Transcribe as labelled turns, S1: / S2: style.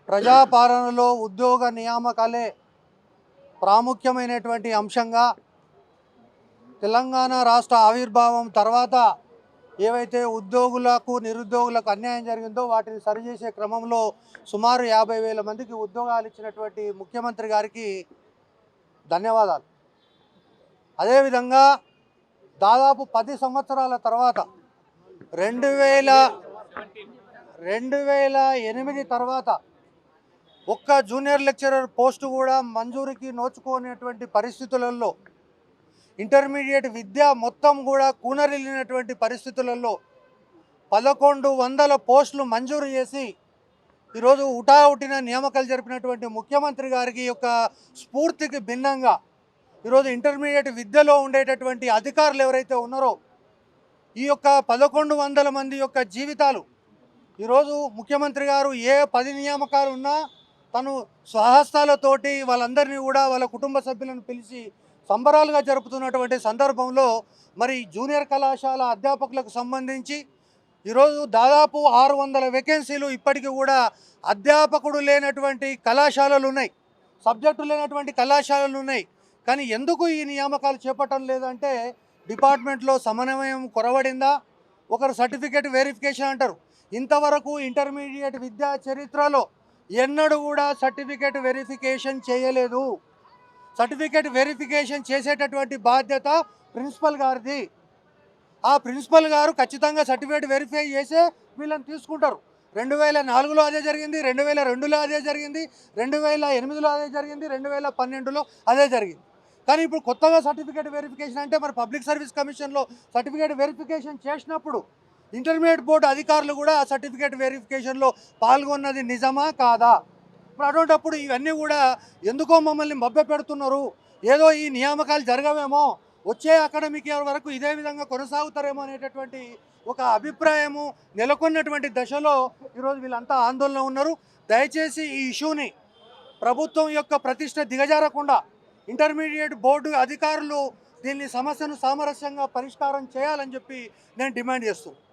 S1: ప్రజాపాలనలో ఉద్యోగ నియామకాలే ప్రాముఖ్యమైనటువంటి అంశంగా తెలంగాణ రాష్ట్ర ఆవిర్భావం తర్వాత ఏవైతే ఉద్యోగులకు నిరుద్యోగులకు అన్యాయం జరిగిందో వాటిని సరిచేసే క్రమంలో సుమారు 50,000 మందికి ఉద్యోగాలు ఇచ్చినటువంటి ముఖ్యమంత్రి గారికి ధన్యవాదాలు. అదేవిధంగా దాదాపు 10 సంవత్సరాల తర్వాత 2008 తర్వాత ఒక్క జూనియర్ లెక్చరర్ పోస్టు కూడా మంజూరికి నోచుకోనేటువంటి పరిస్థితులలో, ఇంటర్మీడియట్ విద్య మొత్తం కూడా కూనరిల్లినటువంటి పరిస్థితులలో 1100 పోస్టులు మంజూరు చేసి ఈరోజు ఉటావుటిన నియామకాలు జరిపినటువంటి ముఖ్యమంత్రి గారికి యొక్క స్ఫూర్తికి భిన్నంగా ఈరోజు ఇంటర్మీడియట్ విద్యలో ఉండేటటువంటి అధికారులు ఎవరైతే ఉన్నారో ఈ యొక్క 1100 మంది యొక్క జీవితాలు ఈరోజు ముఖ్యమంత్రి గారు ఏ 10 నియామకాలు ఉన్నా తను స్వహస్తాలతోటి వాళ్ళందరినీ కూడా వాళ్ళ కుటుంబ సభ్యులను పిలిచి సంబరాలుగా జరుపుతున్నటువంటి సందర్భంలో మరి జూనియర్ కళాశాల అధ్యాపకులకు సంబంధించి ఈరోజు దాదాపు 600 వేకెన్సీలు ఇప్పటికీ కూడా అధ్యాపకుడు లేనటువంటి కళాశాలలు ఉన్నాయి, సబ్జెక్టు లేనటువంటి కళాశాలలు ఉన్నాయి. కానీ ఎందుకు ఈ నియామకాలు చేపట్టడం లేదంటే డిపార్ట్మెంట్లో సమన్వయం కొరవడిందా, ఒకరు సర్టిఫికేట్ వెరిఫికేషన్ అంటారు. ఇంతవరకు ఇంటర్మీడియట్ విద్యా చరిత్రలో ఎన్నడూ కూడా సర్టిఫికేట్ వెరిఫికేషన్ చేయలేదు. సర్టిఫికేట్ వెరిఫికేషన్ చేసేటటువంటి బాధ్యత ప్రిన్సిపల్ గారిది. ఆ ప్రిన్సిపల్ గారు ఖచ్చితంగా సర్టిఫికేట్ వెరిఫై చేసే వీళ్ళని తీసుకుంటారు. 2004లో అదే జరిగింది, 2002లో అదే జరిగింది, 2008లో అదే జరిగింది, 2012లో అదే జరిగింది. కానీ ఇప్పుడు కొత్తగా సర్టిఫికేట్ వెరిఫికేషన్ అంటే మరి పబ్లిక్ సర్వీస్ కమిషన్లో సర్టిఫికేట్ వెరిఫికేషన్ చేసినప్పుడు ఇంటర్మీడియట్ బోర్డు అధికారులు కూడా ఆ సర్టిఫికేట్ వెరిఫికేషన్లో పాల్గొన్నది నిజమా కాదా? ఇప్పుడు అటువంటిప్పుడు ఇవన్నీ కూడా ఎందుకో మమ్మల్ని మభ్యపెడుతున్నారు, ఏదో ఈ నియామకాలు జరగవేమో, వచ్చే అకాడమిక్ ఇయర్ వరకు ఇదే విధంగా కొనసాగుతారేమో అనేటటువంటి ఒక అభిప్రాయము నెలకొన్నటువంటి దశలో ఈరోజు వీళ్ళంతా ఆందోళన ఉన్నారు. దయచేసి ఈ ఇష్యూని ప్రభుత్వం యొక్క ప్రతిష్ట దిగజారకుండా ఇంటర్మీడియట్ బోర్డు అధికారులు దీన్ని సమస్యను సామరస్యంగా పరిష్కారం చేయాలని చెప్పి నేను డిమాండ్ చేస్తున్నాను.